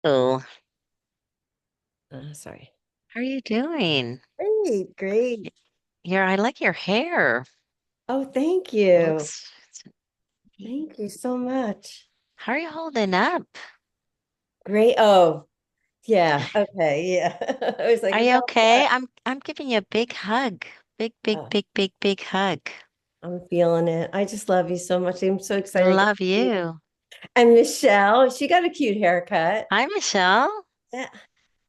Oh, Sorry. how are you doing? Great, great. I like your hair. Oh, thank It you. looks, Thank you so much. how are you holding up? Great. Oh, yeah. Okay. Yeah. I was like, Are you about okay? what? I'm giving you a big hug. Big, big, Oh, big, big, big hug. I'm feeling it. I just love you so much. I'm so I excited to love see you. you. And Michelle, she got a cute haircut. Hi, Michelle. Yeah.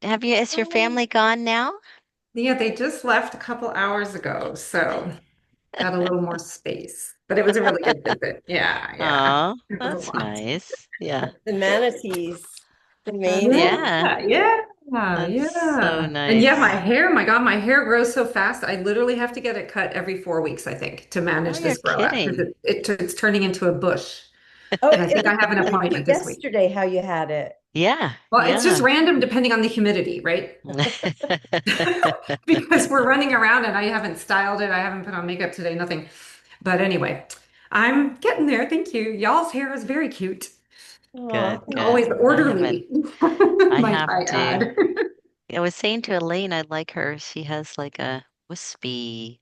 Is your Oh, family gone now? Yeah, they just left a couple hours ago, so got a little more space. But it was a really good visit. Yeah, yeah. Oh, It was a that's lot. nice. Yeah. the manatees, the That's, main. yeah, Yeah, yeah, that's so yeah. And yeah, nice. my God, my hair grows so fast. I literally have to get it cut every 4 weeks, I think, to Oh, manage you're this grow out because kidding. it's turning into a bush. Oh, And I it think I looked have an really cute appointment this week. yesterday how you had it. Yeah, Well, it's just yeah. random depending on the humidity, right? Because we're running around and I haven't styled it. I haven't put on makeup today, nothing. But anyway, I'm getting there. Thank you. Y'all's hair is very cute Oh, Good, and thank always good. you. orderly, I might have I to. add. I was saying to Elaine, I like her. She has like a wispy,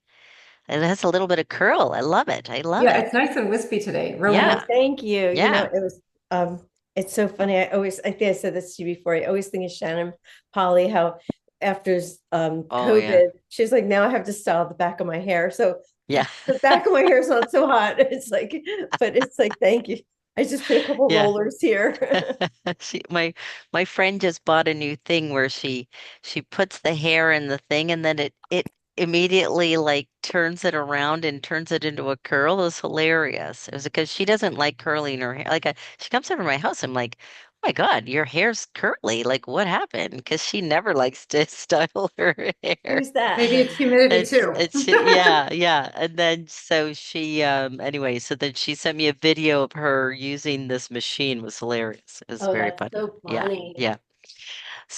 it has a little bit of curl. I love it. I love Yeah, it. it's nice and wispy today. Really Oh, Yeah, wispy. thank you. yeah. It was it's so funny. I think I said this to you before. I always think of Shannon Polly, how after Oh, yeah. COVID, she's like, now I have to style the back of my hair. So Yeah. the back of my hair is not so hot. It's like, but it's like, thank you. I just put a couple Yeah. rollers here. My friend just bought a new thing where she puts the hair in the thing and then it immediately like turns it around and turns it into a curl. It was hilarious. It was because she doesn't like curling her hair. She comes over to my house. I'm like, oh my God, your hair's curly. Like what happened? Because she never likes to style her hair. Who's that? Maybe it's humidity too. Yeah, yeah. And then so she anyway, so then she sent me a video of her using this machine. It was hilarious. It was Oh, very that's funny. so Yeah, funny. yeah.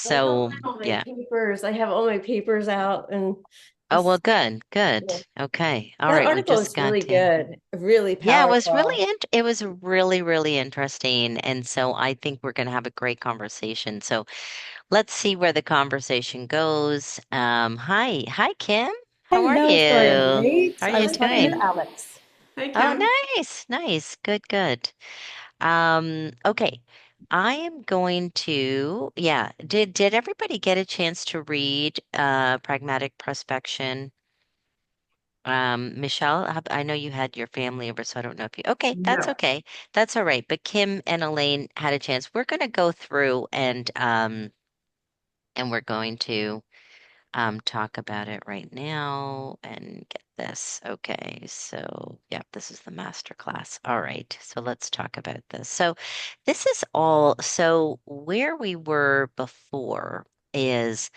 I don't So have all my yeah. papers. I have all my papers out and Oh well, just good, good. yeah. Okay. All That right, we article just is got really to good, really yeah, it was powerful. it was really, really interesting. And so I think we're gonna have a great conversation. So let's see where the conversation goes. Hi, Kim. How are Hello, sorry I'm you? late. How are I you was talking with doing? Alex. Hi, Oh, Kim. nice, nice. Good, good. Okay. I am going to, yeah. Did everybody get a chance to read Pragmatic Prospection? Michelle, I know you had your family over, so I don't know if you, okay, that's No. okay. That's all right. But Kim and Elaine had a chance. We're going to go through and we're going to talk about it right now and get this. Okay, so yeah, this is the master class. All right, so let's talk about this. So this is all, so where we were before is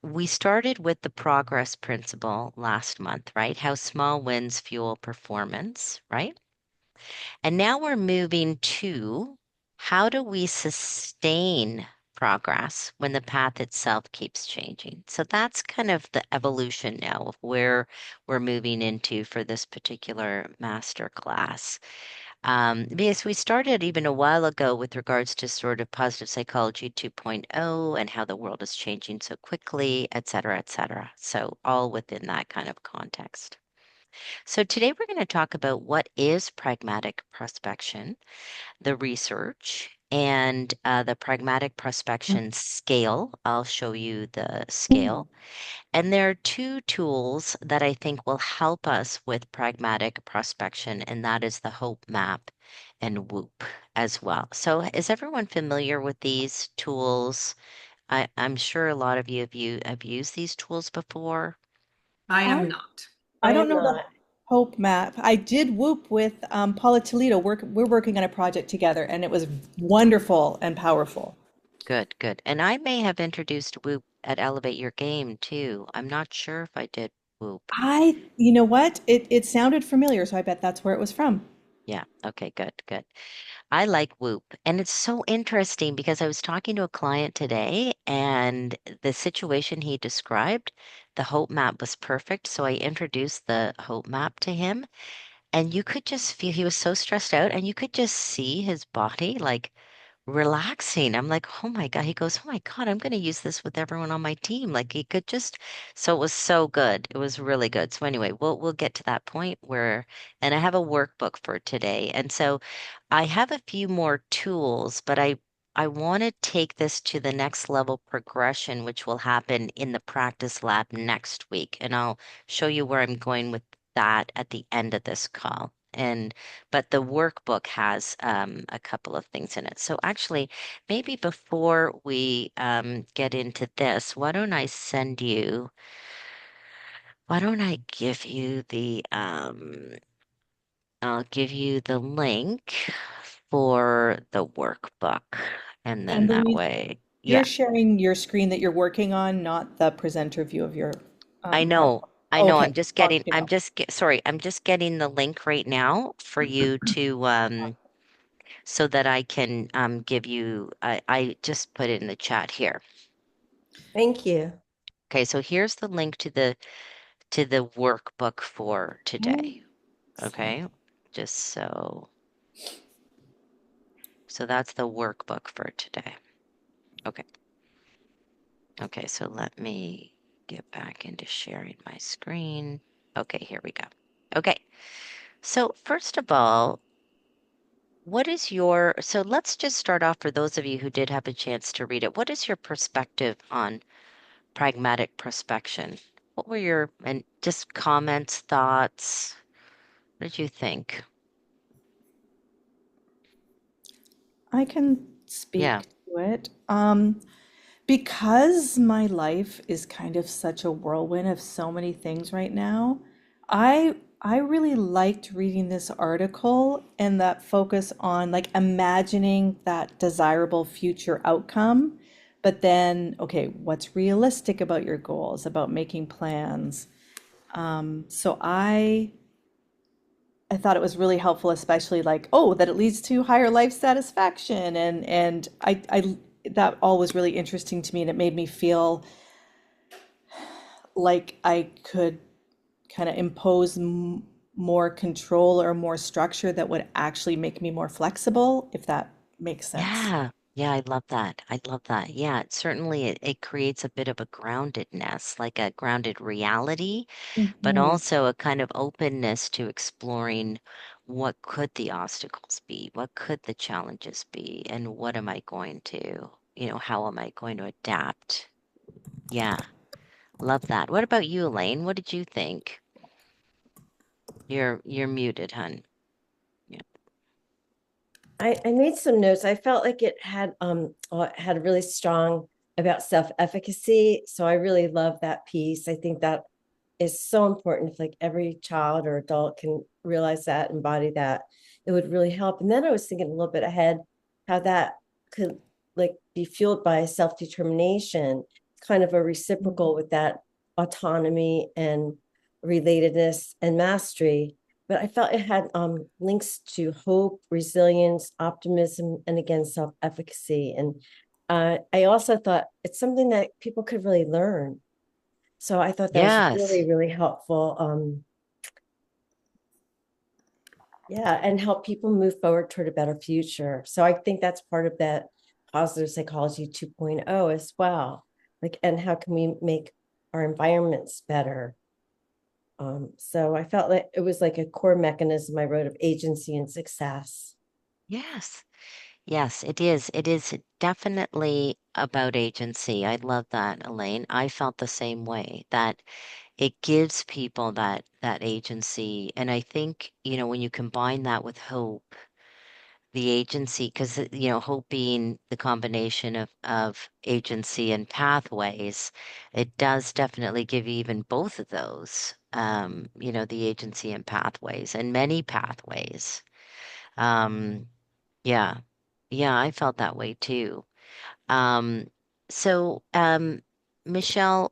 we started with the progress principle last month, right? How small wins fuel performance, right? And now we're moving to how do we sustain progress when the path itself keeps changing? So that's kind of the evolution now of where we're moving into for this particular master class. Because we started even a while ago with regards to sort of positive psychology 2.0 and how the world is changing so quickly, et cetera, et cetera. So all within that kind of context. So today we're going to talk about what is pragmatic prospection, the research, and the pragmatic prospection scale. I'll show you the scale. And there are two tools that I think will help us with pragmatic prospection, and that is the Hope Map and Whoop as well. So is everyone familiar with these tools? I'm sure a lot of you have used these tools before. I I am not. I I don't am know the not. Hope map. I did Whoop with Paula Toledo. We're working on a project together, and it was wonderful and powerful. Good, good. And I may have introduced Whoop at Elevate Your Game too. I'm not sure if I did Whoop. You know what? It sounded familiar, so I bet that's where it was from. Yeah. Okay, good, good. I like Whoop. And it's so interesting because I was talking to a client today and the situation he described, the Hope map was perfect. So I introduced the Hope map to him and you could just feel he was so stressed out and you could just see his body like relaxing. I'm like, oh my God. He goes, oh my God, I'm going to use this with everyone on my team. Like he could just, so it was so good. It was really good. So anyway, we'll get to that point where, and I have a workbook for today. And so I have a few more tools, but I want to take this to the next level progression, which will happen in the practice lab next week. And I'll show you where I'm going with that at the end of this call. And but the workbook has a couple of things in it. So actually, maybe before we get into this, why don't I give you I'll give you the link for the workbook. And then And that Louise, way, you're yeah, sharing your screen that you're working on, not the presenter view of your I know. PowerPoint. I know. Okay, I'll let you know. Sorry, I'm just getting the link right now for you to so that I can give you I just put it in the chat here. Thank you. Okay, so here's the link to the workbook for Okay, today. excellent. Okay? Just so that's the workbook for today. Okay. Okay, so let me get back into sharing my screen. Okay, here we go. Okay. So first of all, so let's just start off for those of you who did have a chance to read it. What is your perspective on pragmatic prospection? What were your, and just comments, thoughts? What did you think? I can Yeah. speak to it. Because my life is kind of such a whirlwind of so many things right now, I really liked reading this article and that focus on like imagining that desirable future outcome, but then, okay, what's realistic about your goals, about making plans? So I thought it was really helpful, especially like, oh, that it leads to higher life satisfaction, and I that all was really interesting to me, and it made me feel like I could kind of impose more control or more structure that would actually make me more flexible, if that makes sense. Yeah. Yeah, I love that. I love that. Yeah, it creates a bit of a groundedness, like a grounded reality, but Mhm. also a kind of openness to exploring what could the obstacles be? What could the challenges be? And what am I going to, how am I going to adapt? Yeah, love that. What about you, Elaine? What did you think? You're muted, hun. Yeah. I made some notes. I felt like it had really strong about self-efficacy. So I really love that piece. I think that is so important. If like every child or adult can realize that, embody that, it would really help. And then I was thinking a little bit ahead how that could like be fueled by self-determination, kind of a reciprocal with that autonomy and relatedness and mastery. But I felt it had links to hope, resilience, optimism, and again, self-efficacy. And I also thought it's something that people could really learn. So I thought that was Yes. really, really helpful. Yeah, and help people move forward toward a better future. So I think that's part of that positive psychology 2.0 as well. Like, and how can we make our environments better? So I felt like it was like a core mechanism I wrote of agency and success. Yes. Yes, it is. It is definitely about agency. I love that, Elaine. I felt the same way that it gives people that agency. And I think, when you combine that with hope, the agency, because hope being the combination of agency and pathways, it does definitely give you even both of those, the agency and pathways and many pathways. Um, yeah. Yeah, I felt that way too. Um, so, Michelle,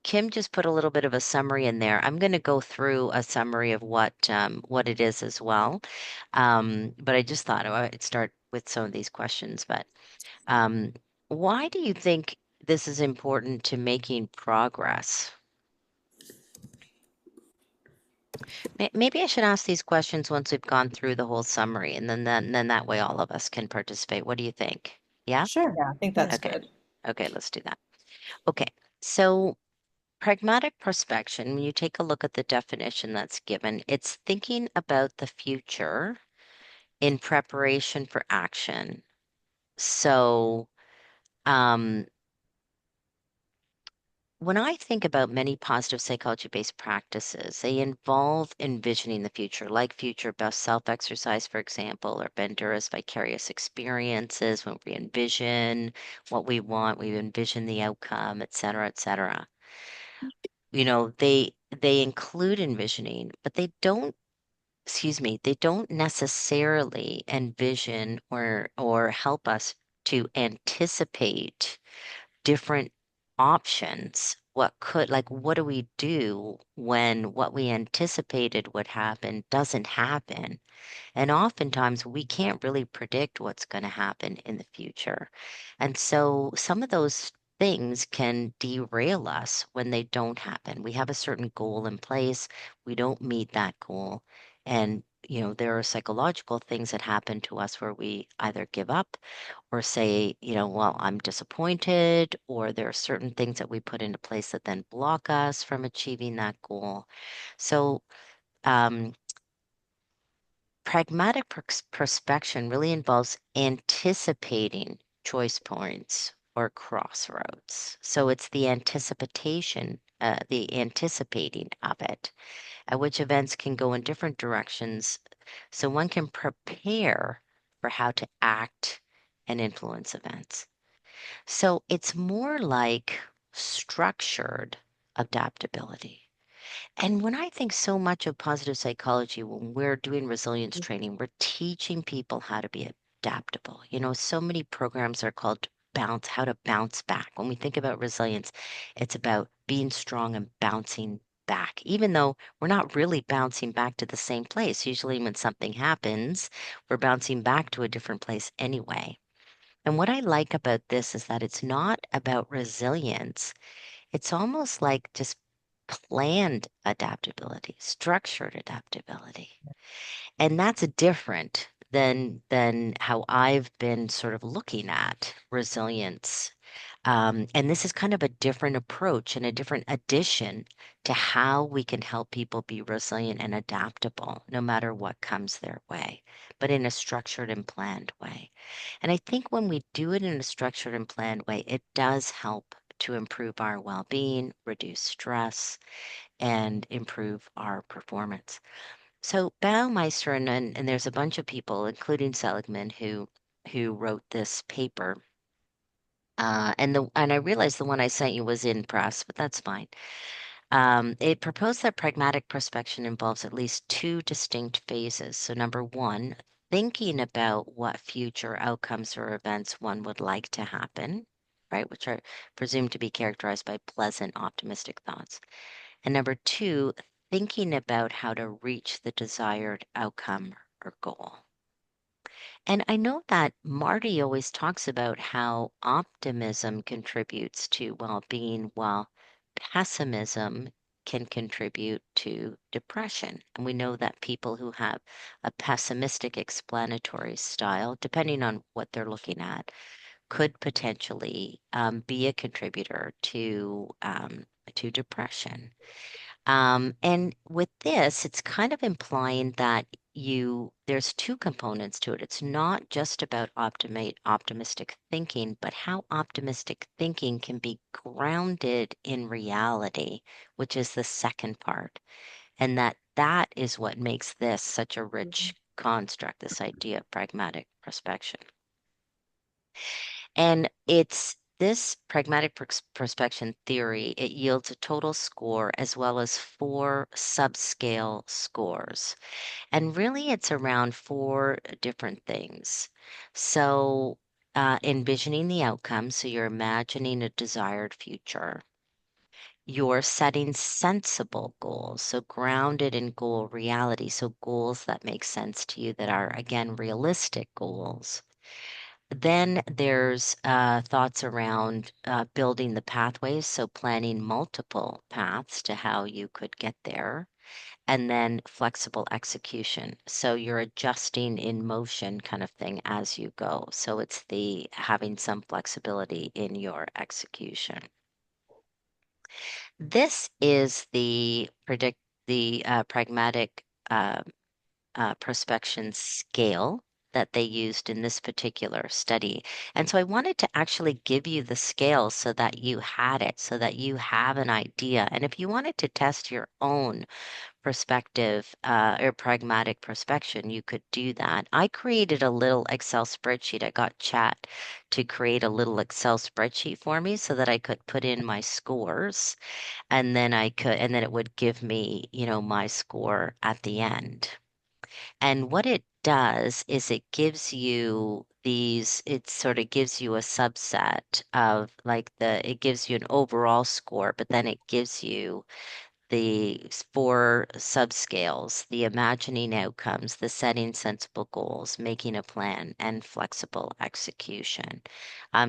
Kim just put a little bit of a summary in there. I'm going to go through a summary of what it is as well. But I just thought I'd start with some of these questions. But um, why do you think this is important to making progress? Maybe I should ask these questions once we've gone through the whole summary, and then that way all of us can participate. What do you think? Yeah? Sure. Yeah, I think Yeah. that's Okay. good. Okay, let's do that. Okay. So pragmatic prospection, when you take a look at the definition that's given, it's thinking about the future in preparation for action. So, um, when I think about many positive psychology-based practices, they involve envisioning the future, like future best self exercise, for example, or Bandura's vicarious experiences. When we envision what we want, we envision the outcome, et cetera, et cetera. They include envisioning, but they don't necessarily envision or help us to anticipate different options. What do we do when what we anticipated would happen doesn't happen? And oftentimes we can't really predict what's going to happen in the future. And so some of those things can derail us when they don't happen. We have a certain goal in place, we don't meet that goal. And there are psychological things that happen to us where we either give up or say, well, I'm disappointed, or there are certain things that we put into place that then block us from achieving that goal. So, um, pragmatic prospection really involves anticipating choice points or crossroads. So it's the anticipating of it, at which events can go in different directions. So one can prepare for how to act and influence events. So it's more like structured adaptability. And when I think so much of positive psychology, when we're doing resilience training, we're teaching people how to be adaptable. So many programs are called how to bounce back. When we think about resilience, it's about being strong and bouncing back, even though we're not really bouncing back to the same place. Usually, when something happens, we're bouncing back to a different place anyway. And what I like about this is that it's not about resilience. It's almost like just planned adaptability, structured adaptability. And that's different than how I've been sort of looking at resilience. And this is kind of a different approach and a different addition to how we can help people be resilient and adaptable no matter what comes their way, but in a structured and planned way. And I think when we do it in a structured and planned way, it does help to improve our well being, reduce stress, and improve our performance. So Baumeister and there's a bunch of people, including Seligman, who wrote this paper. And I realized the one I sent you was in press, but that's fine. It proposed that pragmatic prospection involves at least two distinct phases. So number one, thinking about what future outcomes or events one would like to happen, right, which are presumed to be characterized by pleasant, optimistic thoughts. And number two, thinking about how to reach the desired outcome or goal. And I know that Marty always talks about how optimism contributes to well-being, while pessimism can contribute to depression. And we know that people who have a pessimistic explanatory style, depending on what they're looking at, could potentially be a contributor to depression. And with this, it's kind of implying that there's two components to it. It's not just about optimistic thinking, but how optimistic thinking can be grounded in reality, which is the second part. And that is what makes this such a rich construct, this idea of pragmatic prospection. And it's this pragmatic prospection theory, it yields a total score as well as four subscale scores. And really, it's around four different things. So, envisioning the outcome, so you're imagining a desired future. You're setting sensible goals, so grounded in goal reality, so goals that make sense to you, that are, again, realistic goals. Then there's thoughts around building the pathways, so planning multiple paths to how you could get there. and then flexible execution. So you're adjusting in motion kind of thing as you go. So it's the having some flexibility in your execution. This is the pragmatic prospection scale that they used in this particular study. And so I wanted to actually give you the scale so that you had it, so that you have an idea. And if you wanted to test your own perspective or pragmatic prospection, you could do that. I created a little Excel spreadsheet. I got Chat to create a little Excel spreadsheet for me so that I could put in my scores and then and then it would give me, my score at the end. And what it does is it sort of gives you a subset of like it gives you an overall score, but then it gives you the four subscales, the imagining outcomes, the setting sensible goals, making a plan, and flexible execution,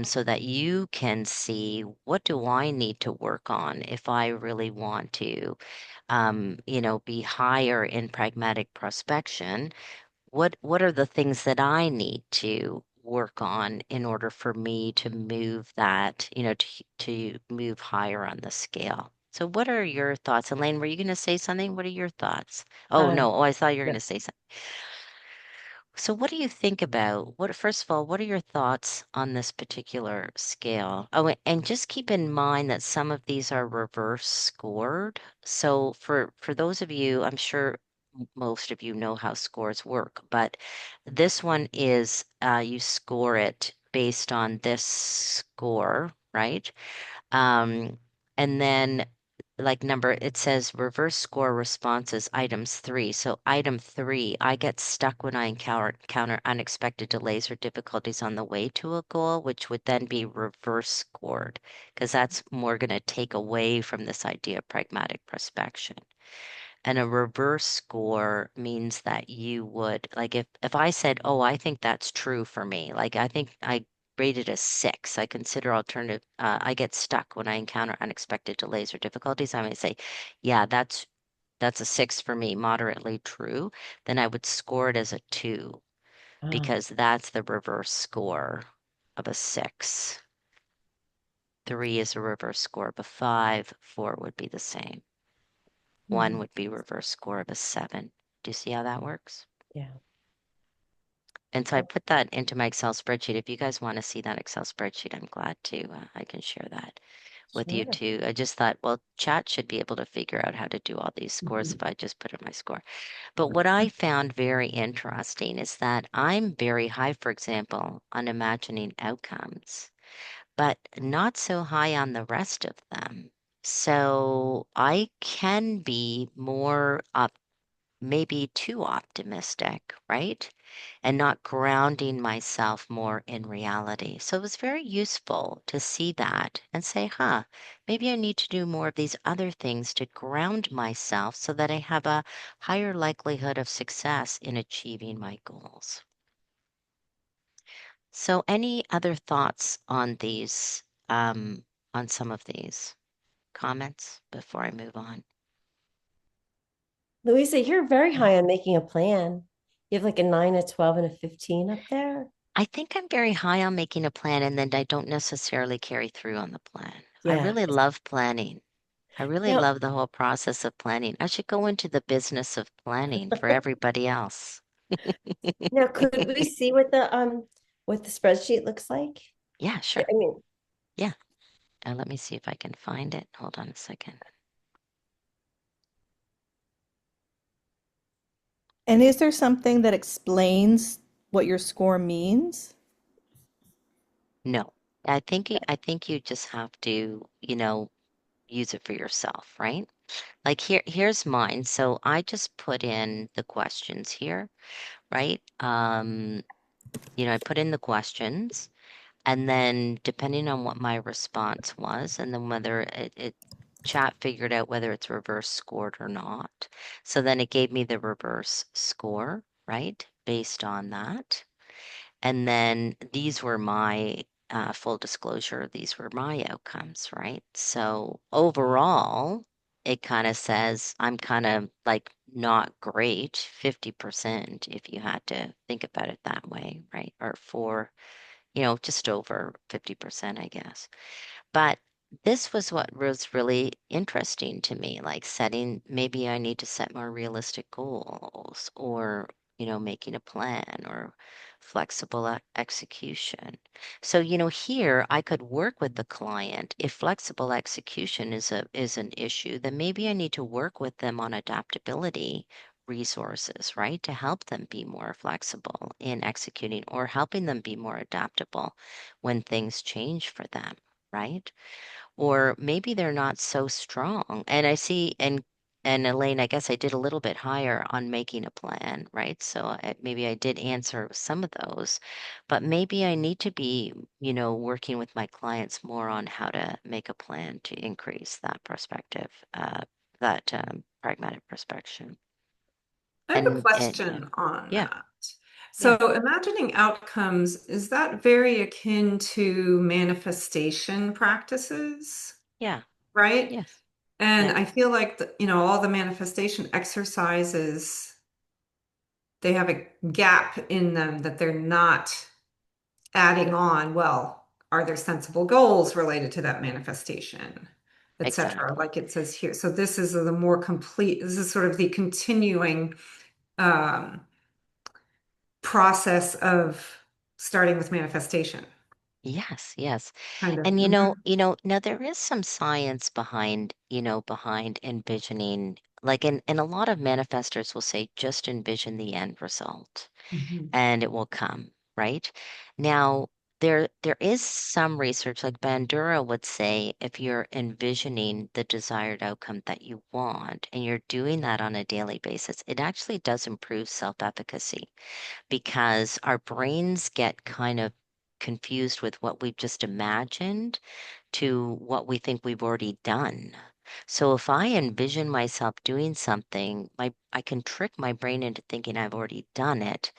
so that you can see what do I need to work on if I really want to, be higher in pragmatic prospection. What are the things that I need to work on in order for me to move that, to move higher on the scale? So what are your thoughts? Elaine, were you going to say something? What are your thoughts? Oh, Uh, no. Oh, I thought you were going yeah. to say something. So what do you think about first of all, what are your thoughts on this particular scale? Oh, and just keep in mind that some of these are reverse scored. So for those of you, I'm sure most of you know how scores work, but this one is you score it based on this score, right? Um, and then like it says reverse score responses items 3. So item 3, I get stuck when I encounter unexpected delays or difficulties on the way to a goal, which would then be reverse scored, because that's more going to take away from this idea of pragmatic prospection. And a reverse score means that you would, like, if I said, oh, I think that's true for me, like, I think I rated a 6, I consider alternative, I get stuck when I encounter unexpected delays or difficulties. I might say, yeah, that's a 6 for me, moderately true. Then I would score it as a 2 Ah, because that's the reverse score of a 6. 3 is a reverse score of a 5. 4 would be the same. 1 mhm. would be reverse score of a 7. Do you see how that works? Yeah. And so I put that into my Excel spreadsheet. If you guys want to see that Excel spreadsheet, I'm glad to, I can share that with you Sure. too. I just thought, well, chat should be able to figure out how to do all these scores Mhm. if I just put in my score. But what I found very interesting is that I'm very high, for example, on imagining outcomes, but not so high on the rest of them. So I can be more maybe too optimistic, right? And not grounding myself more in reality. So it was very useful to see that and say, huh, maybe I need to do more of these other things to ground myself so that I have a higher likelihood of success in achieving my goals. So, any other thoughts on some of these comments before I move on? Louisa, you're very high on making a plan. You have like a 9, a 12, and a 15 up there. I think I'm very high on making a plan and then I don't necessarily carry through on the plan. I Yeah. really love planning. I really Now, love the whole process of planning. I should go into the business of planning for everybody else. now could we see what the spreadsheet looks like? Yeah, I sure. mean, Yeah. Let me see if I can find it. Hold on a second. And is there something that explains what your score means? No, I think you just have to, use it for yourself, right? Like here's mine. So I just put in the questions here, right? I put in the questions. And then depending on what my response was, and then whether it chat figured out whether it's reverse scored or not. So then it gave me the reverse score, right? Based on that. And then these were my full disclosure, these were my outcomes, right? So overall, it kind of says I'm kind of like not great, 50% if you had to think about it that way, right? Or for, just over 50%, I guess. But this was what was really interesting to me, like maybe I need to set more realistic goals or, making a plan or flexible execution. So, here I could work with the client. If flexible execution is an issue, then maybe I need to work with them on adaptability resources, right? To help them be more flexible in executing or helping them be more adaptable when things change for them, right? Or maybe they're not so strong. And I see, and Elaine, I guess I did a little bit higher on making a plan, right? So maybe I did answer some of those, but maybe I need to be, working with my clients more on how to make a plan to increase that perspective, that pragmatic perspective. I have a And yeah, question on yeah, that. So, yeah, imagining outcomes, is that very akin to manifestation practices, yeah, right? yes, And yeah, I feel like all the manifestation exercises, they have a gap in them that they're not adding on. Well, are there sensible goals related to that manifestation, etc. exactly. Like it says here. So this is the more complete, this is sort of the continuing um, process of starting with manifestation. Yes, yes. Kind of. And Mhm. now there is some science behind, behind envisioning, like and a lot of manifestors will say just envision the end result Mhm. and it will come, right? Now there is some research, like Bandura would say, if you're envisioning the desired outcome that you want and you're doing that on a daily basis, it actually does improve self-efficacy because our brains get kind of confused with what we've just imagined to what we think we've already done. So if I envision myself doing something, I can trick my brain into thinking I've already done it.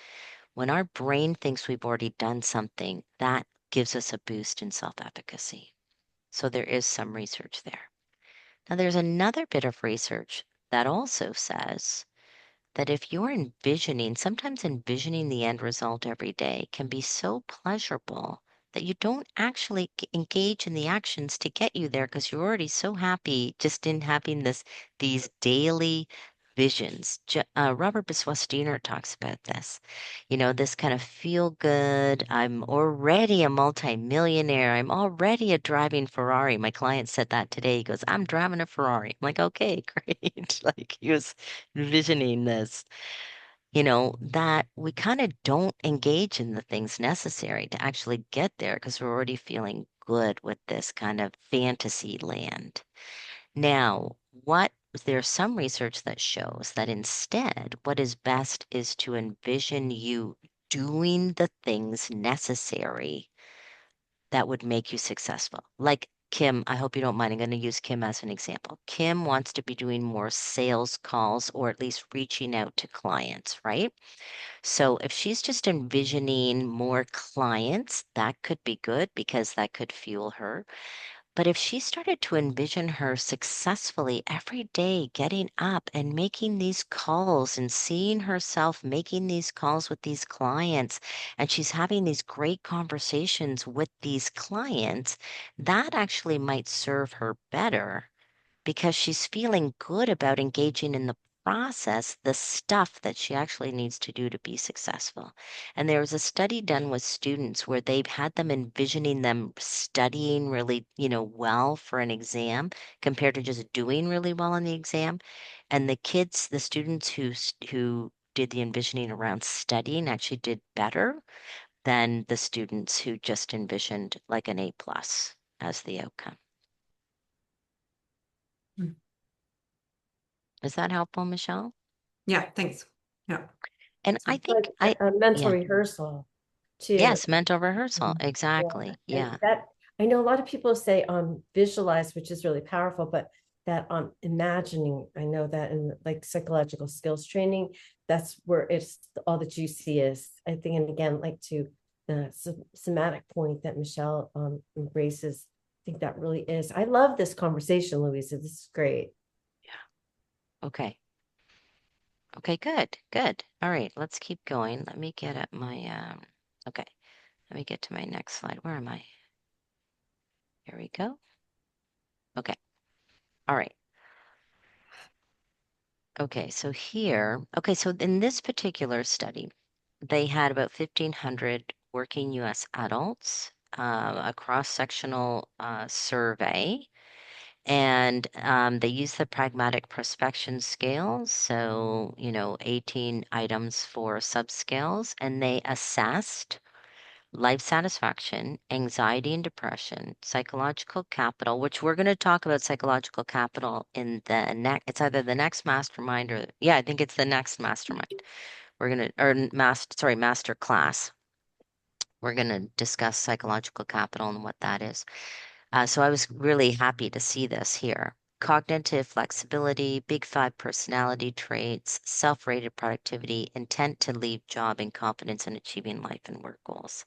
When our brain thinks we've already done something, that gives us a boost in self-efficacy. So there is some research there. Now there's another bit of research that also says that if you're envisioning, sometimes envisioning the end result every day can be so pleasurable that you don't actually engage in the actions to get you there because you're already so happy just in having these daily visions. Robert Biswas-Diener talks about this. This kind of feel good. I'm already a multimillionaire. I'm already a driving Ferrari. My client said that today. He goes, I'm driving a Ferrari. I'm like, okay, great. Like he was envisioning this, that we kind of don't engage in the things necessary to actually get there because we're already feeling good with this kind of fantasy land. Now, there's some research that shows that instead, what is best is to envision you doing the things necessary that would make you successful. Like Kim, I hope you don't mind. I'm going to use Kim as an example. Kim wants to be doing more sales calls or at least reaching out to clients, right? So if she's just envisioning more clients, that could be good because that could fuel her. But if she started to envision her successfully every day getting up and making these calls and seeing herself making these calls with these clients, and she's having these great conversations with these clients, that actually might serve her better because she's feeling good about engaging in the process, the stuff that she actually needs to do to be successful. And there was a study done with students where they've had them envisioning them studying really, well for an exam compared to just doing really well on the exam. And the students who did the envisioning around studying actually did better than the students who just envisioned like an A plus as the outcome. Is that helpful, Michelle? Yeah, thanks. Yeah. And I Like think I, a mental yeah, rehearsal too. yes, mental rehearsal. Mhm. Yeah, Exactly. and Yeah. that I know a lot of people say visualize, which is really powerful, but that imagining, I know that in like psychological skills training, that's where it's all the juicy is. I think, and again, like to the somatic point that Michelle embraces, I think that really is. I love this conversation, Louisa. This is great. Okay. Okay, good, good. All right, let's keep going. Let me get at my, okay, let me get to my next slide. Where am I? Here we go. Okay, all right. Okay, so here, okay, so in this particular study, they had about 1,500 working US adults, a cross-sectional survey, and they used the pragmatic prospection scales, so, 18 items for subscales, and they assessed life satisfaction, anxiety and depression, psychological capital, which we're going to talk about psychological capital in the next, it's either the next mastermind or, yeah, I think it's the next mastermind. We're going to, or master class. We're going to discuss psychological capital and what that is. So I was really happy to see this here. Cognitive flexibility, big five personality traits, self-rated productivity, intent to leave job, and confidence in achieving life and work goals.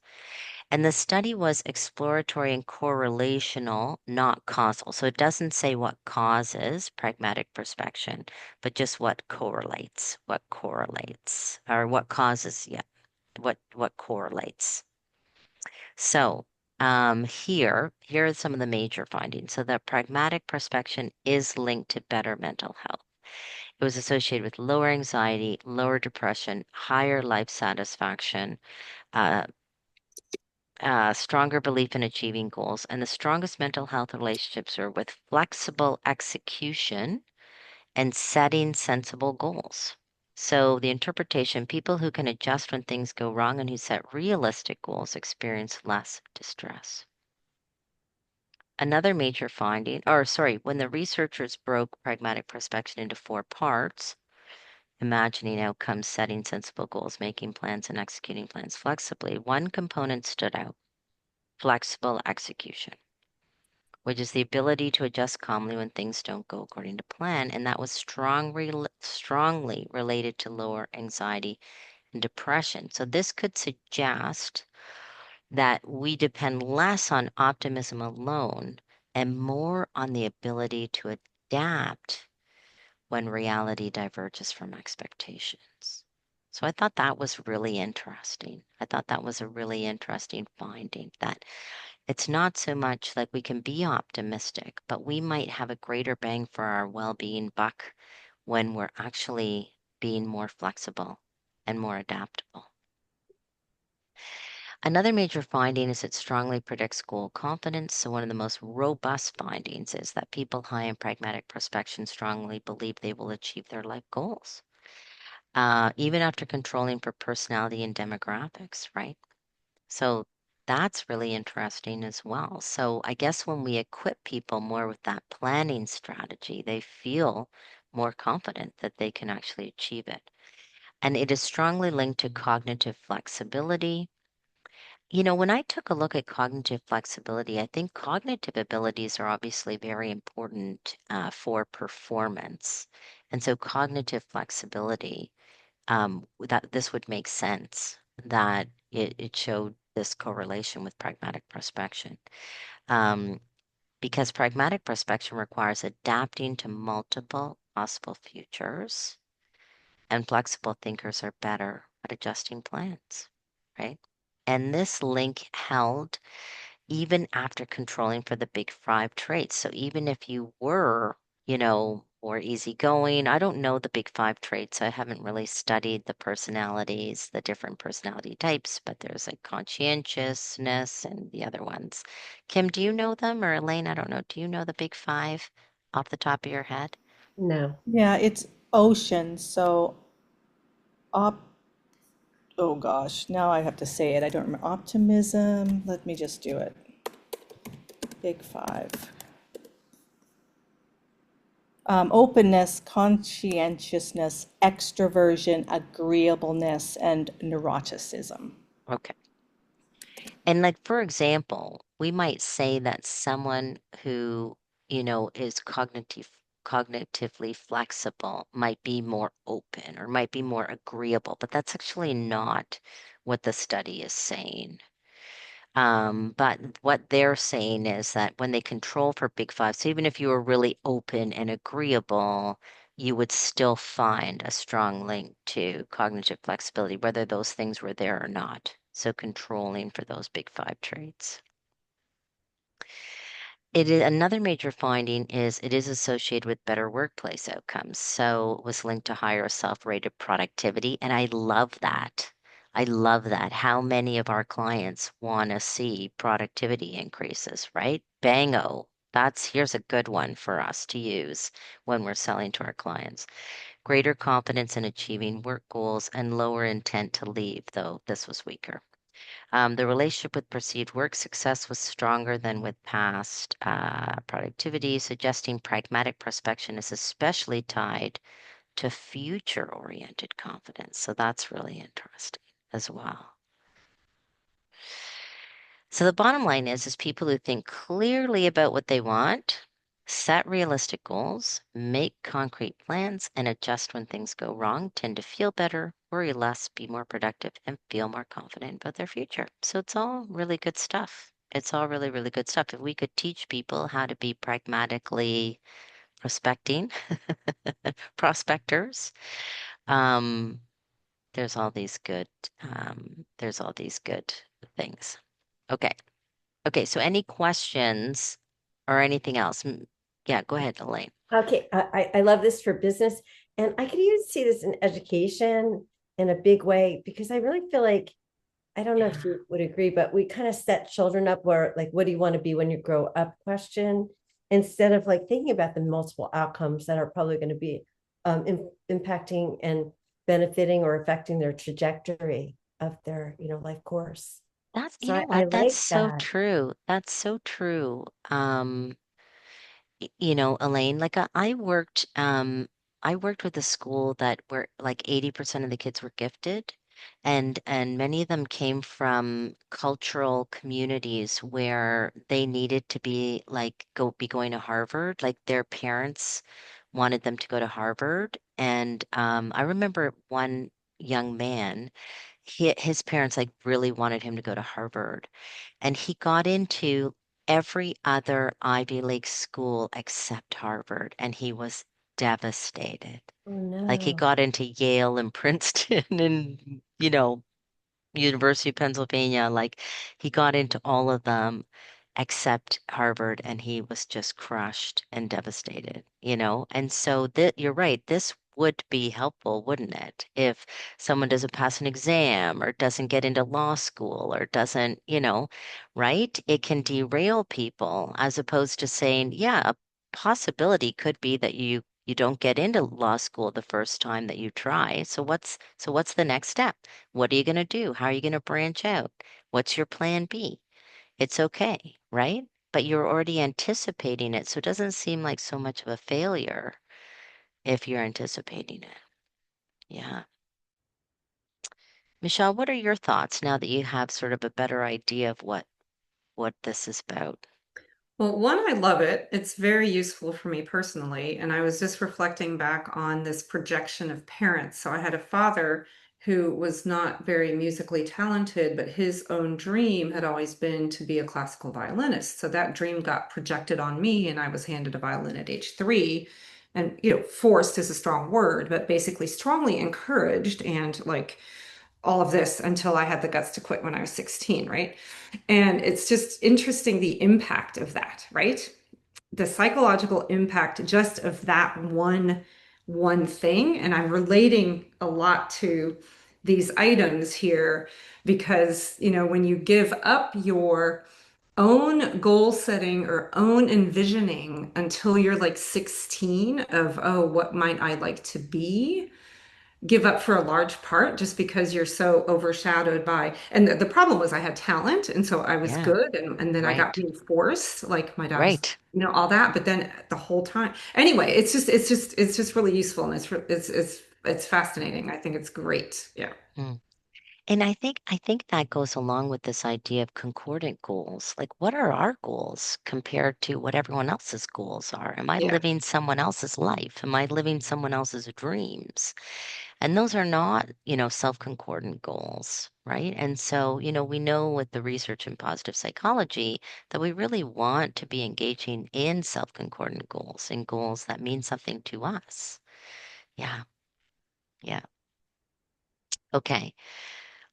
And the study was exploratory and correlational, not causal. So it doesn't say what causes pragmatic perspection, but just what correlates, or what causes, yeah, what correlates. So here are some of the major findings. So the pragmatic perspection is linked to better mental health. It was associated with lower anxiety, lower depression, higher life satisfaction, uh, stronger belief in achieving goals, and the strongest mental health relationships are with flexible execution and setting sensible goals. So, the interpretation people who can adjust when things go wrong and who set realistic goals experience less distress. Another major finding, or sorry, when the researchers broke pragmatic prospection into 4 parts, imagining outcomes, setting sensible goals, making plans, and executing plans flexibly, one component stood out: flexible execution, which is the ability to adjust calmly when things don't go according to plan. And that was strongly related to lower anxiety and depression. So this could suggest that we depend less on optimism alone and more on the ability to adapt when reality diverges from expectations. So I thought that was really interesting. I thought that was a really interesting finding, that it's not so much like we can be optimistic, but we might have a greater bang for our well-being buck when we're actually being more flexible and more adaptable. Another major finding is it strongly predicts goal confidence. So one of the most robust findings is that people high in pragmatic prospection strongly believe they will achieve their life goals, even after controlling for personality and demographics, right? So that's really interesting as well. So I guess when we equip people more with that planning strategy, they feel more confident that they can actually achieve it. And it is strongly linked to cognitive flexibility. When I took a look at cognitive flexibility, I think cognitive abilities are obviously very important for performance. And so cognitive flexibility, that this would make sense that it showed this correlation with pragmatic prospection. Um, because pragmatic prospection requires adapting to multiple possible futures, and flexible thinkers are better at adjusting plans, right? And this link held even after controlling for the big five traits. So even if you were, more easygoing, I don't know the big five traits. I haven't really studied the personalities, the different personality types, but there's like conscientiousness and the other ones. Kim, do you know them? Or Elaine, I don't know. Do you know the big five off the top of your head? No. Yeah, it's ocean. So op oh gosh, now I have to say it. I don't remember. Optimism. Let me just do it. Big five. Openness, conscientiousness, extroversion, agreeableness, and neuroticism. Okay. And like, for example, we might say that someone who, is cognitively flexible might be more open or might be more agreeable, but that's actually not what the study is saying. But what they're saying is that when they control for big five, so even if you were really open and agreeable, you would still find a strong link to cognitive flexibility, whether those things were there or not. So controlling for those big five traits. It is another major finding is it is associated with better workplace outcomes. So it was linked to higher self-rated productivity. And I love that. I love that. How many of our clients want to see productivity increases, right? Bango. Here's a good one for us to use when we're selling to our clients. Greater confidence in achieving work goals and lower intent to leave, though this was weaker. The relationship with perceived work success was stronger than with past productivity, suggesting pragmatic prospection is especially tied to future-oriented confidence. So that's really interesting as well. So the bottom line is people who think clearly about what they want, set realistic goals, make concrete plans, and adjust when things go wrong tend to feel better, worry less, be more productive, and feel more confident about their future. So it's all really good stuff. It's all really, really good stuff. If we could teach people how to be pragmatically prospecting, prospectors, um, there's all these good things. Okay. Okay, so any questions or anything else? Yeah, go ahead, Elaine. Okay, I love this for business, and I could even see this in education in a big way because I really feel like I don't know if Yeah, you would agree, but we kind of set children up where like, what do you want to be when you grow up question, instead of like thinking about the multiple outcomes that are probably going to be impacting and benefiting or affecting their trajectory of their, life course. you So know I what? That's like so that. true. That's so true. You know, Elaine, like I worked with a school that where like 80% of the kids were gifted, and many of them came from cultural communities where they needed to be like be going to Harvard. Like their parents wanted them to go to Harvard. And I remember one young man, his parents like really wanted him to go to Harvard. And he got into every other Ivy League school except Harvard, and he was devastated. Oh Like he no. got into Yale and Princeton and, University of Pennsylvania. Like he got into all of them except Harvard, and he was just crushed and devastated. And so that you're right, this would be helpful, wouldn't it? If someone doesn't pass an exam or doesn't get into law school or doesn't, right? It can derail people as opposed to saying, yeah, a possibility could be that you don't get into law school the first time that you try. So what's the next step? What are you going to do? How are you going to branch out? What's your plan B? It's okay, right? But you're already anticipating it, so it doesn't seem like so much of a failure if you're anticipating it. Yeah. Michelle, what are your thoughts now that you have sort of a better idea of what this is about? Well, one, I love it. It's very useful for me personally. And I was just reflecting back on this projection of parents. So I had a father who was not very musically talented, but his own dream had always been to be a classical violinist. So that dream got projected on me, and I was handed a violin at age 3. And, forced is a strong word, but basically strongly encouraged and like all of this until I had the guts to quit when I was 16, right? And it's just interesting the impact of that, right? The psychological impact just of that one thing. And I'm relating a lot to these items here because, when you give up your own goal setting or own envisioning until you're like 16 of, oh, what might I like to be? Give up for a large part just because you're so overshadowed by, and the problem was I had talent and so I was Yeah, good, and then I got right. reinforced like my dad was, Right. all that, but then the whole time anyway, it's just really useful, and it's fascinating. I think it's great. Yeah. Mm. And I think that goes along with this idea of concordant goals. Like, what are our goals compared to what everyone else's goals are? Am I Yeah. living someone else's life? Am I living someone else's dreams? And those are not, self-concordant goals, right? And so, we know with the research in positive psychology that we really want to be engaging in self-concordant goals and goals that mean something to us. Yeah. Yeah. Okay.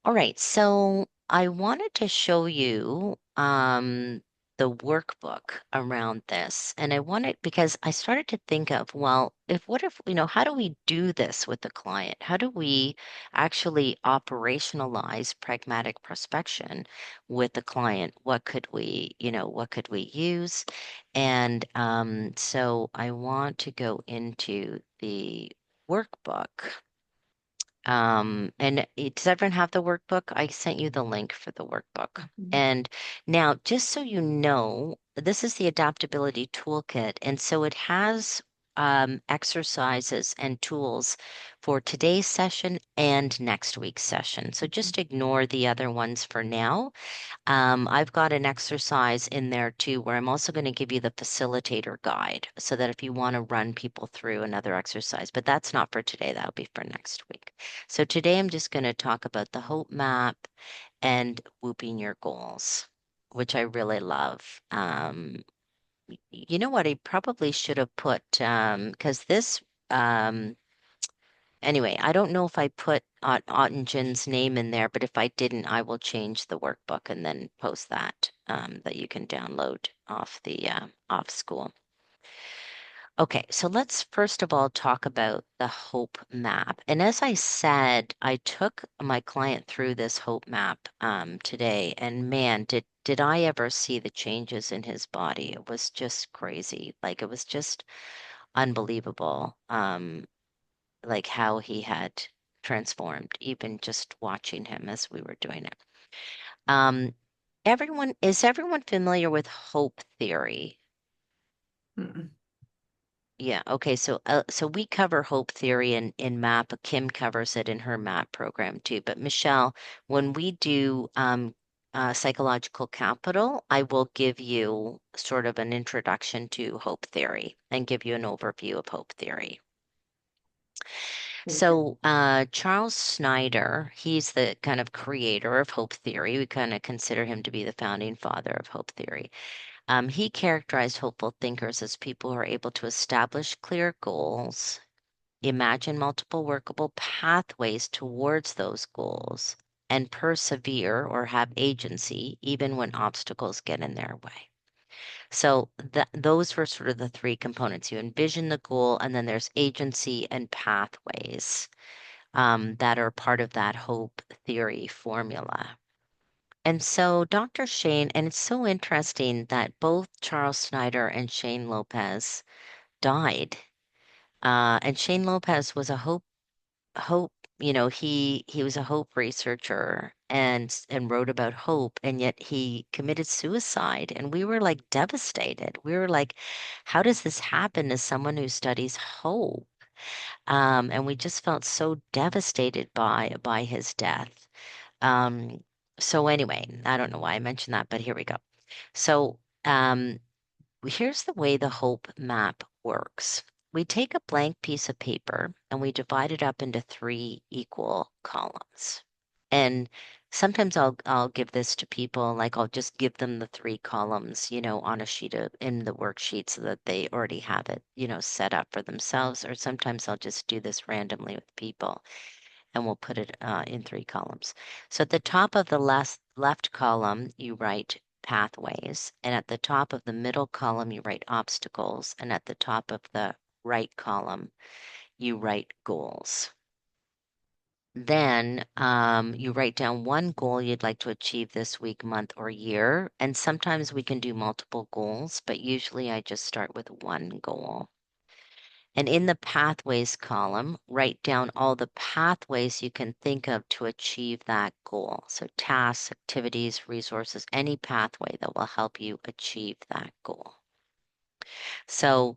All right, so I wanted to show you the workbook around this. And I wanted because I started to think of, well, if what if, how do we do this with the client? How do we actually operationalize pragmatic prospection with the client? What could we use? And so I want to go into the workbook. Does everyone have the workbook? I sent you the link for the workbook. Mhm. And now, just so you know, this is the adaptability toolkit. And so it has exercises and tools for today's session and next week's session. So just ignore the other ones for now. I've got an exercise in there too, where I'm also going to give you the facilitator guide so that if you want to run people through another exercise, but that's not for today, that'll be for next week. So today I'm just going to talk about the hope map and whooping your goals, which I really love. You know what? I probably should have put, because um, anyway, I don't know if I put Ottengen's name in there, but if I didn't, I will change the workbook and then post that you can download off school. Okay, so let's first of all talk about the hope map. And as I said, I took my client through this hope map today, and man, did I ever see the changes in his body. It was just crazy. Like it was just unbelievable. Like how he had transformed, even just watching him as we were doing it. Um, is everyone familiar with hope theory? Mm-mm. Yeah, okay, so we cover hope theory in MAP. Kim covers it in her MAP program too. But Michelle, when we do psychological capital, I will give you sort of an introduction to hope theory and give you an overview of hope theory. Thank you. So, Charles Snyder, he's the kind of creator of hope theory. We kind of consider him to be the founding father of hope theory. He characterized hopeful thinkers as people who are able to establish clear goals, imagine multiple workable pathways towards those goals, and persevere or have agency even when obstacles get in their way. So those were sort of the three components. You envision the goal, and then there's agency and pathways that are part of that hope theory formula. And so Dr. Shane, and it's so interesting that both Charles Snyder and Shane Lopez died. And Shane Lopez was a hope, he was a hope researcher and wrote about hope, and yet he committed suicide. And we were like devastated. We were like, how does this happen to someone who studies hope? And we just felt so devastated by his death. Um, so anyway, I don't know why I mentioned that, but here we go. So here's the way the hope map works. We take a blank piece of paper and we divide it up into three equal columns. And sometimes I'll give this to people, like I'll just give them the three columns, on a sheet in the worksheet so that they already have it, set up for themselves. Or sometimes I'll just do this randomly with people and we'll put it in three columns. So at the top of the left column, you write pathways, and at the top of the middle column, you write obstacles, and at the top of the right column, you write goals. Then you write down one goal you'd like to achieve this week, month, or year. And sometimes we can do multiple goals, but usually I just start with one goal. And in the pathways column, write down all the pathways you can think of to achieve that goal. So tasks, activities, resources, any pathway that will help you achieve that goal. So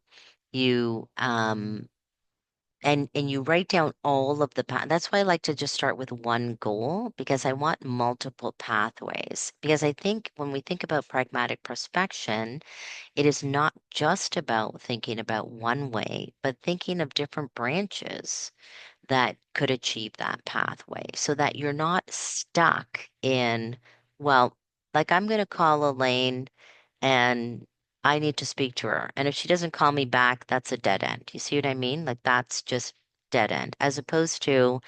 you and you write down all of the path. That's why I like to just start with one goal because I want multiple pathways. Because I think when we think about pragmatic prospection, it is not just about thinking about one way, but thinking of different branches that could achieve that pathway so that you're not stuck in, well, like I'm going to call Elaine and I need to speak to her. And if she doesn't call me back, that's a dead end. You see what I mean? Like that's just dead end, as opposed to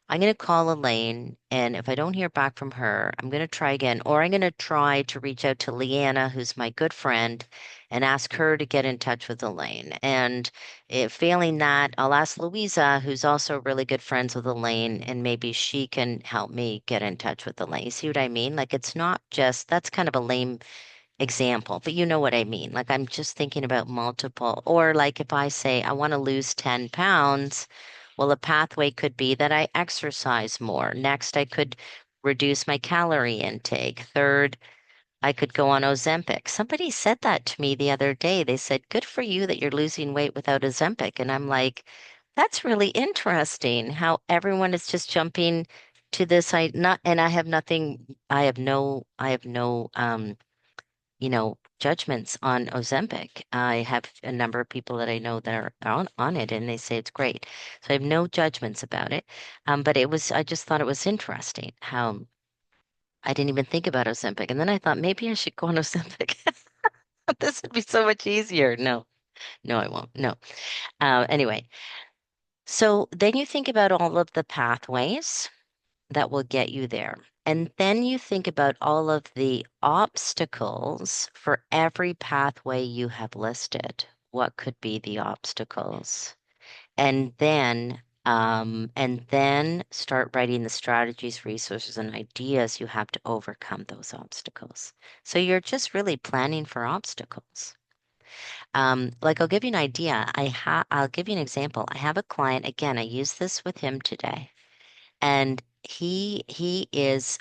I'm going to call Elaine, and if I don't hear back from her, I'm going to try again, or I'm going to try to reach out to Leanna, who's my good friend, and ask her to get in touch with Elaine. And if failing that, I'll ask Louisa, who's also really good friends with Elaine, and maybe she can help me get in touch with Elaine. You see what I mean? Like it's not just, that's kind of a lame example, but you know what I mean. Like I'm just thinking about multiple, or like if I say I want to lose 10 pounds, well, a pathway could be that I exercise more. Next, I could reduce my calorie intake. Third, I could go on Ozempic. Somebody said that to me the other day. They said, good for you that you're losing weight without Ozempic. And I'm like, that's really interesting how everyone is just jumping to this. I not, and I have nothing, I have no, judgments on Ozempic. I have a number of people that I know that are on it and they say it's great. So I have no judgments about it. But I just thought it was interesting how I didn't even think about Ozempic. And then I thought maybe I should go on Ozempic. This would be so much easier. No, no, I won't. No. Anyway, so then you think about all of the pathways that will get you there. And then you think about all of the obstacles for every pathway you have listed. What could be the obstacles? And then start writing the strategies, resources, and ideas you have to overcome those obstacles. So you're just really planning for obstacles. Like I'll give you an idea. I'll give you an example. I have a client, again, I used this with him today. And he is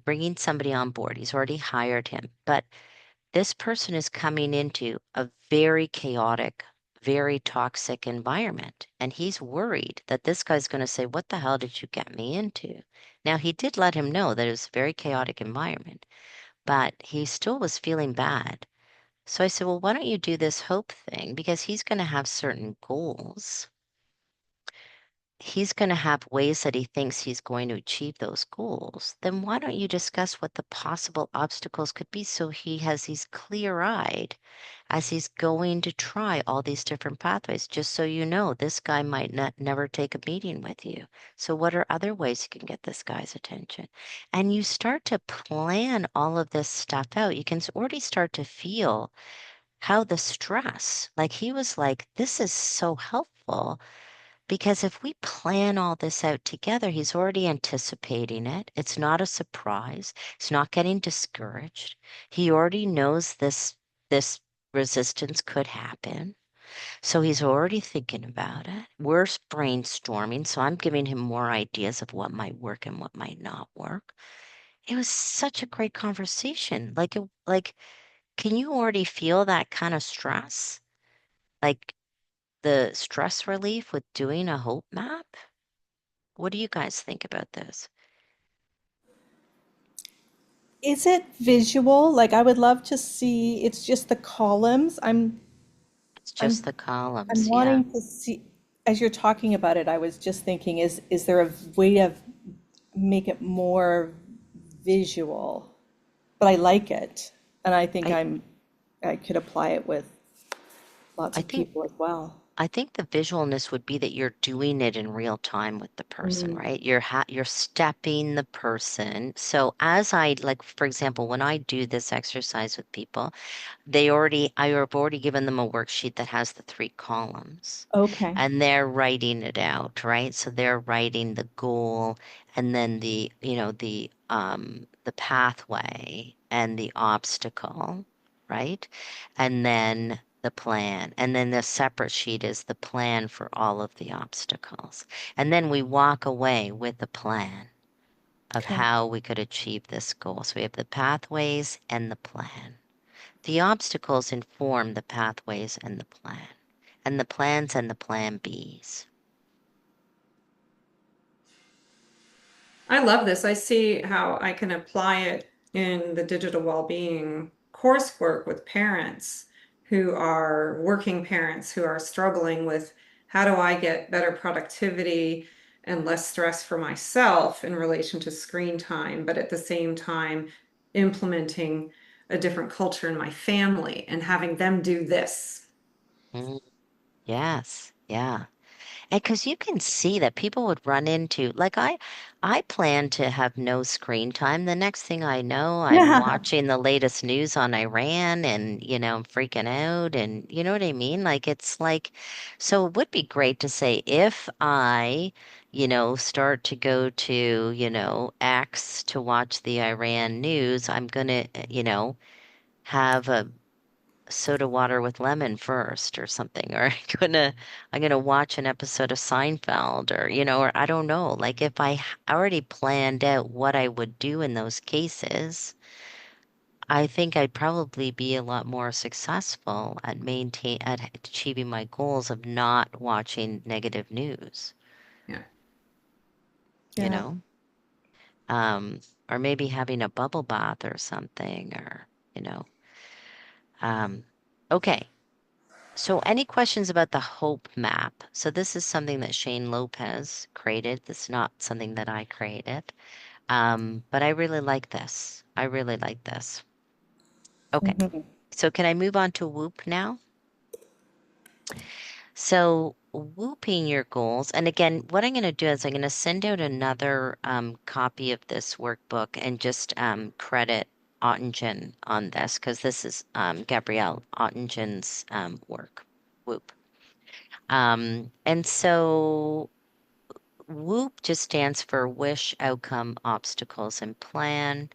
bringing somebody on board. He's already hired him, but this person is coming into a very chaotic, very toxic environment, and he's worried that this guy's going to say, "What the hell did you get me into?" Now he did let him know that it was a very chaotic environment, but he still was feeling bad. So I said, "Well, why don't you do this hope thing? Because he's going to have certain goals." He's going to have ways that he thinks he's going to achieve those goals, then why don't you discuss what the possible obstacles could be so he's clear-eyed as he's going to try all these different pathways, just so you know this guy might not never take a meeting with you. So what are other ways you can get this guy's attention? And you start to plan all of this stuff out. You can already start to feel how the stress, like he was like, this is so helpful because if we plan all this out together, he's already anticipating it. It's not a surprise. He's not getting discouraged. He already knows this resistance could happen. So he's already thinking about it. We're brainstorming, so I'm giving him more ideas of what might work and what might not work. It was such a great conversation. Like can you already feel that kind of stress? Like the stress relief with doing a hope map? What do you guys think about this? Is it visual? Like I would love to see, it's just the columns. It's just I'm the I'm columns, yeah. wanting to see, as you're talking about it, I was just thinking, is there a way to make it more visual? But I like it, and I think I I could apply it with lots I of think people as well. I think the visualness would be that you're doing it in real time with the person, Mm, right? You're stepping the person. So as I like, for example, when I do this exercise with people, I have already given them a worksheet that has the three columns okay, and they're writing it out, right? So they're writing the goal and then the pathway and the obstacle, right? And then the plan. And then the separate sheet is the plan for all of the obstacles. And then we walk away with a plan of okay. how we could achieve this goal. So we have the pathways and the plan. The obstacles inform the pathways and the plan, and the plans and the plan Bs. I love this. I see how I can apply it in the digital well-being coursework with parents who are working parents who are struggling with how do I get better productivity and less stress for myself in relation to screen time, but at the same time implementing a different culture in my family and having them do this. Mm, yes, yeah. And because you can see that people would run into, like I plan to have no screen time. The next thing I know, I'm Yeah. watching the latest news on Iran and, I'm freaking out. And you know what I mean? Like, it's like, so it would be great to say if I, start to go to, X to watch the Iran news, I'm gonna, have a soda water with lemon first or something, or I'm gonna watch an episode of Seinfeld, or or I don't know. Like if already planned out what I would do in those cases, I think I'd probably be a lot more successful at achieving my goals of not watching negative news, Yeah. you Yeah. know? Um, or maybe having a bubble bath or something, or you know. Um, okay. So, any questions about the hope map? So, this is something that Shane Lopez created. This is not something that I created. But I really like this. I really like this. Okay. Mhm. So, can I move on to Whoop now? So, whooping your goals. And again, what I'm going to do is I'm going to send out another copy of this workbook and just credit Ottingen on this because this is Gabrielle Ottingen's work. Whoop. And so WHOOP just stands for wish, outcome, obstacles, and plan.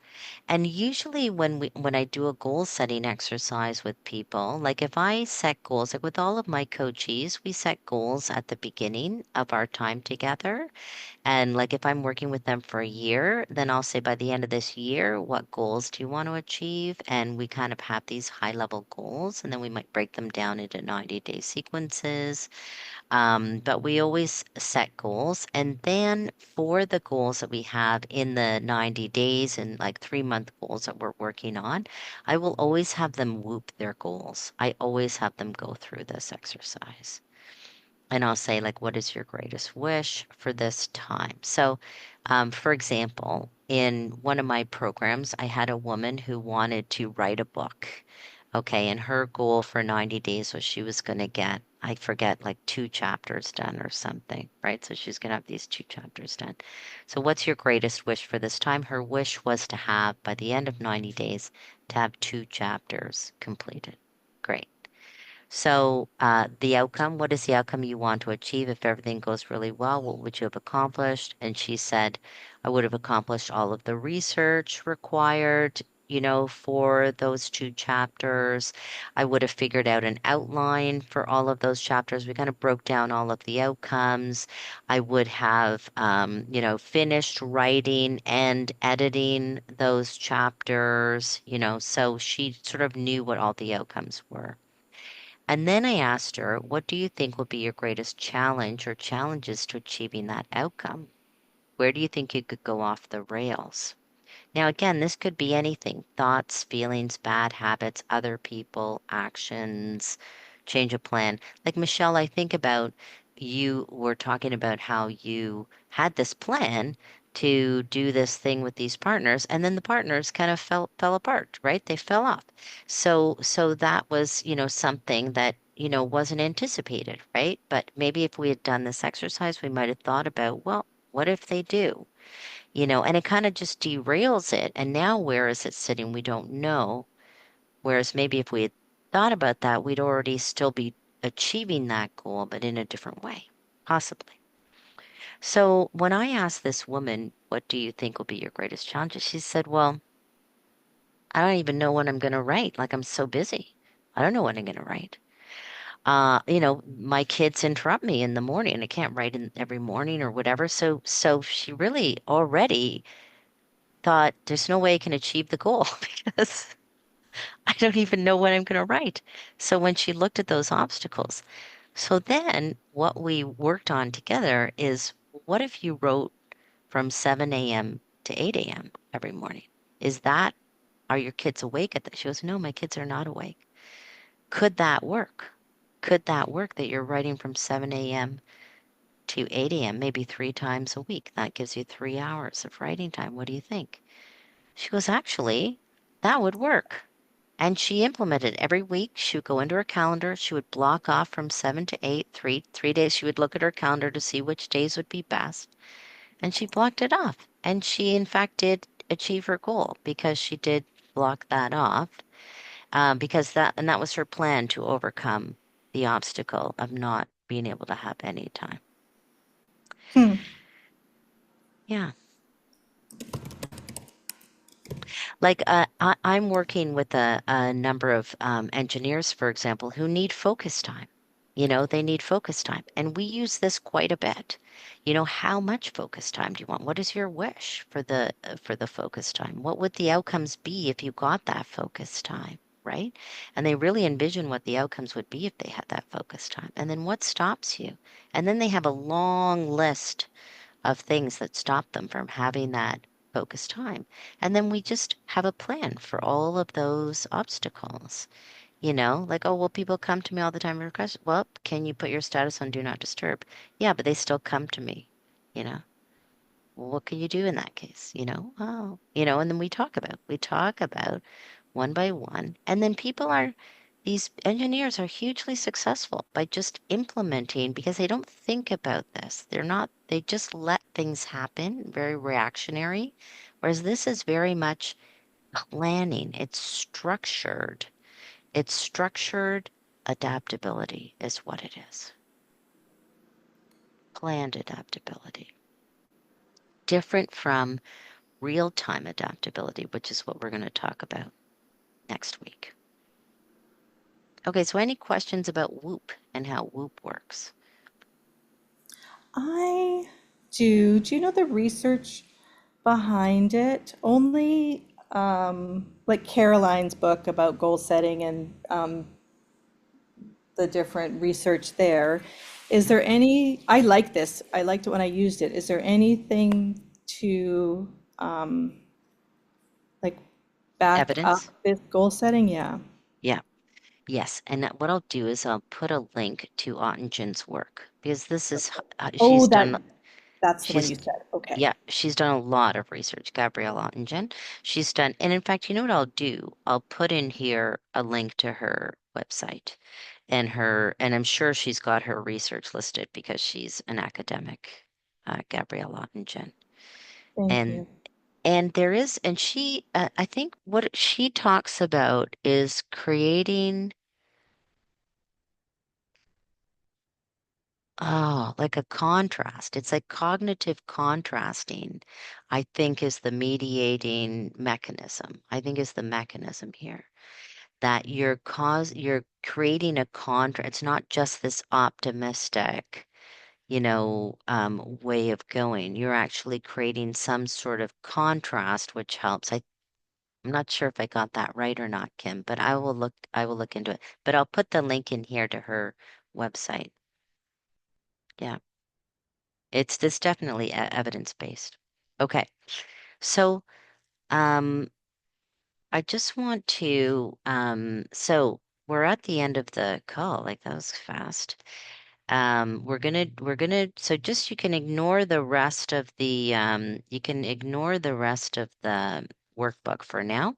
And usually when I do a goal setting exercise with people, like if I set goals, like with all of my coachees, we set goals at the beginning of our time together. And like if I'm working with them for a year, then I'll say by the end of this year, what goals do you want to achieve? And we kind of have these high level goals, and then we might break them down into 90-day sequences. But we always set goals. And then for the goals that we have in the 90 days and like 3-month goals that we're working on, I will always have them whoop their goals. I always have them go through this exercise. And I'll say, like, what is your greatest wish for this time? So, for example, in one of my programs, I had a woman who wanted to write a book. Okay, and her goal for 90 days was she was going to get, I forget, like 2 chapters done or something, right? So she's going to have these 2 chapters done. So, what's your greatest wish for this time? Her wish was to have, by the end of 90 days, to have 2 chapters completed. Great. So, the outcome, what is the outcome you want to achieve? If everything goes really well, what would you have accomplished? And she said, I would have accomplished all of the research required, for those 2 chapters. I would have figured out an outline for all of those chapters. We kind of broke down all of the outcomes. I would have, finished writing and editing those chapters, so she sort of knew what all the outcomes were. And then I asked her, what do you think will be your greatest challenge or challenges to achieving that outcome? Where do you think you could go off the rails? Now, again, this could be anything: thoughts, feelings, bad habits, other people, actions, change of plan. Like Michelle, I think about you were talking about how you had this plan to do this thing with these partners, and then the partners kind of fell apart, right? They fell off. So that was, something that, wasn't anticipated, right? But maybe if we had done this exercise, we might have thought about, well, what if they do? And it kind of just derails it. And now where is it sitting? We don't know. Whereas maybe if we had thought about that, we'd already still be achieving that goal, but in a different way, possibly. So when I asked this woman, what do you think will be your greatest challenges? She said, well, I don't even know what I'm going to write. Like I'm so busy. I don't know what I'm going to write. My kids interrupt me in the morning. I can't write in every morning or whatever. So she really already thought there's no way I can achieve the goal because I don't even know what I'm going to write. So when she looked at those obstacles, so then what we worked on together is what if you wrote from 7 a.m. to 8 a.m. every morning? Is that, are your kids awake at that? She goes, no, my kids are not awake. Could that work? Could that work that you're writing from 7 a.m. to 8 a.m., maybe 3 times a week? That gives you 3 hours of writing time. What do you think? She goes, actually, that would work. And she implemented every week. She would go into her calendar. She would block off from 7 to 8, three days. She would look at her calendar to see which days would be best. And she blocked it off. And she, in fact, did achieve her goal because she did block that off. Because that was her plan to overcome the obstacle of not being able to have any time. Hmm. Yeah. Like I'm working with a number of engineers, for example, who need focus time. They need focus time, and we use this quite a bit. How much focus time do you want? What is your wish for the focus time? What would the outcomes be if you got that focus time, right? And they really envision what the outcomes would be if they had that focus time. And then what stops you? And then they have a long list of things that stop them from having that focused time. And then we just have a plan for all of those obstacles. Like, oh, well, people come to me all the time for requests. Well, can you put your status on Do Not Disturb? Yeah, but they still come to me, you know. Well, what can you do in that case? And then we talk about one by one. And then these engineers are hugely successful by just implementing because they don't think about this. They just let things happen, very reactionary. Whereas this is very much planning. It's structured adaptability is what it is. Planned adaptability. Different from real-time adaptability, which is what we're going to talk about next week. Okay, so any questions about Whoop and how Whoop works? I do. Do you know the research behind it? Only like Caroline's book about goal setting and the different research there. Is there any, I like this. I liked it when I used it. Is there anything to like back up Evidence? this goal setting? Yeah. Yeah, yes. And what I'll do is I'll put a link to Ottingen's work because Oh, she's done, that's the one she's, you said. Okay. yeah, she's done a lot of research, Gabrielle Ottingen. She's done, and in fact, you know what I'll do? I'll put in here a link to her website and I'm sure she's got her research listed because she's an academic, Gabrielle Ottingen. Thank And you. I think what she talks about is creating, like a contrast. It's like cognitive contrasting, I think is the mediating mechanism. I think is the mechanism here that you're creating a contrast. It's not just this optimistic, way of going. You're actually creating some sort of contrast, which helps. I'm not sure if I got that right or not, Kim, but I will look into it. But I'll put the link in here to her website. Yeah, it's this definitely evidence-based. Okay. So, um, I just want to, so we're at the end of the call, like that was fast. So just you can ignore the rest of the workbook for now.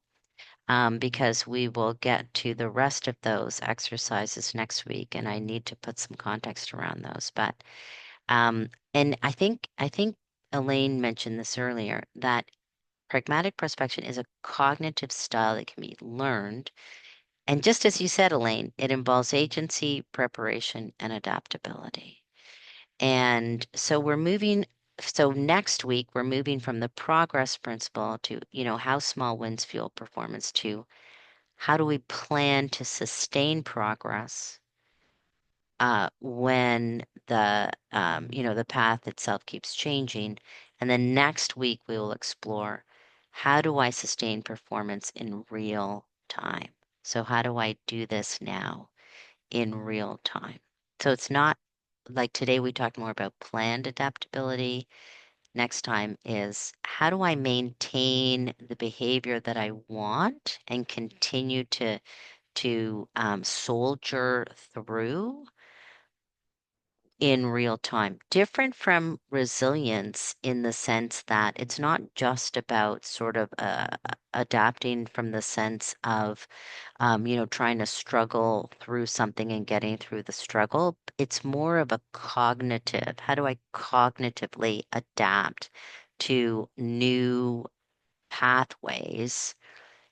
Because we will get to the rest of those exercises next week, and I need to put some context around those. And I think Elaine mentioned this earlier, that pragmatic prospection is a cognitive style that can be learned. And just as you said, Elaine, it involves agency, preparation, and adaptability. And so next week, we're moving from the progress principle to, how small wins fuel performance to how do we plan to sustain progress when the path itself keeps changing. And then next week we will explore how do I sustain performance in real time? So how do I do this now in real time? So it's not like today we talked more about planned adaptability. Next time is how do I maintain the behavior that I want and continue to soldier through in real time. Different from resilience in the sense that it's not just about sort of adapting from the sense of, trying to struggle through something and getting through the struggle. It's more of a cognitive. How do I cognitively adapt to new pathways?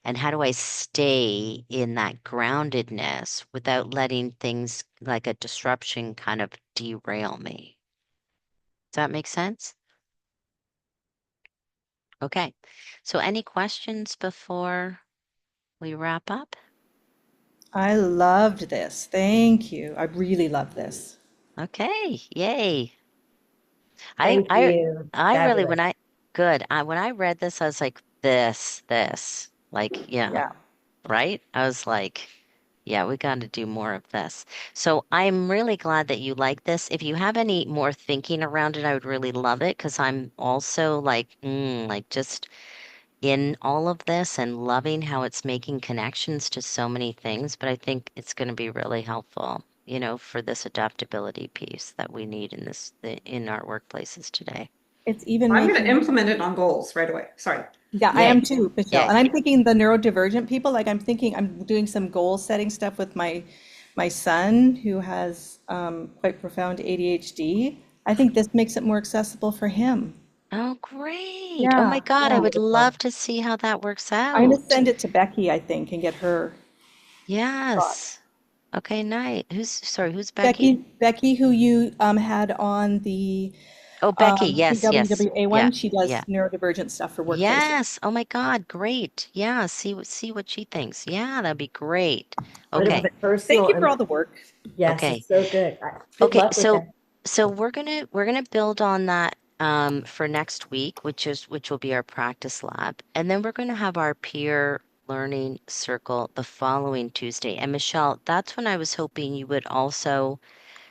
And how do I stay in that groundedness without letting things like a disruption kind of derail me? Does that make sense? Okay. So any questions before we wrap up? I loved this. Thank you. I really love this. Okay. Yay. I Thank I you. I really Fabulous. when I read this, I was like, this. Like, yeah, Yeah. right? I was like, yeah, we got to do more of this. So I'm really glad that you like this. If you have any more thinking around it, I would really love it because I'm also like, like just in all of this and loving how it's making connections to so many things. But I think it's going to be really helpful, for this adaptability piece that we need in our workplaces today. It's even I'm going to making, implement it on goals right away. Sorry. yeah, I am Yay. too, Michelle. Yay. And I'm thinking the neurodivergent people, like I'm thinking I'm doing some goal setting stuff with my son who has quite profound ADHD. I think this makes it more accessible for him. Oh, great. Oh my Yeah, God, I yeah. would Beautiful. love to see how that works I'm gonna out. send it to Becky, I think, and get her thoughts. Yes. Okay, nice. Who's Becky? Becky, who you had on the Oh, Becky. Yes, yes. PWWA Yeah. one, she does Yeah. neurodivergent stuff for workplaces. Yes. Oh my God, great. Yeah, see what she thinks. Yeah, that'd be great. What about Okay. the Thank personal you for and all the work. yes, Okay. it's so good. Good Okay, luck with so that. so we're gonna build on that for next week, which will be our practice lab. And then we're gonna have our peer learning circle the following Tuesday. And Michelle, that's when I was hoping you would also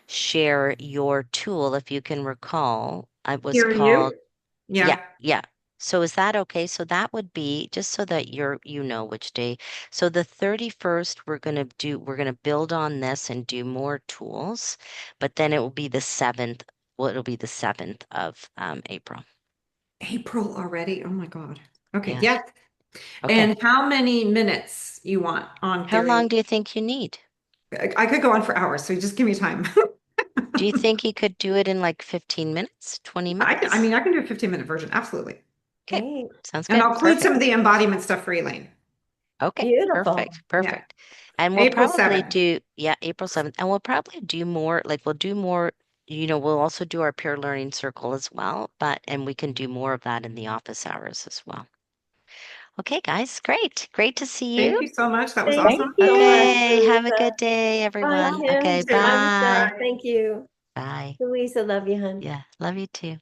share your tool, if you can recall. It was Hearing called, you? yeah, Yeah. yeah. So is that okay? So that would be just so that you know which day. So the 31st, we're gonna build on this and do more tools, but then it will be the 7th. Well, it'll be the 7th of April. April already? Oh my God. Okay. Yeah. Yeah. Okay. And how many minutes you want on How long theory? do you think you need? I could go on for hours, so just give me time. Do you think you could do it in like 15 minutes, 20 I minutes? mean, I can do a 15-minute version. Absolutely. Okay. Great. Sounds And good. I'll include some Perfect. of the embodiment stuff for Elaine. Okay, Beautiful. perfect, Yeah. perfect. And we'll April probably 7th. do, yeah, April 7th. And we'll probably do more, like we'll do more, we'll also do our peer learning circle as well, and we can do more of that in the office hours as well. Okay, guys, great. Great to see Thank you. you so much. That was Thank Thank you awesome. so much, you. Okay, have a good Louisa. day, Bye, everyone. You Okay, Kim. too. Bye, bye. Michelle. Bye. Thank you. Bye. Louisa, love you, hon. Yeah, love you too.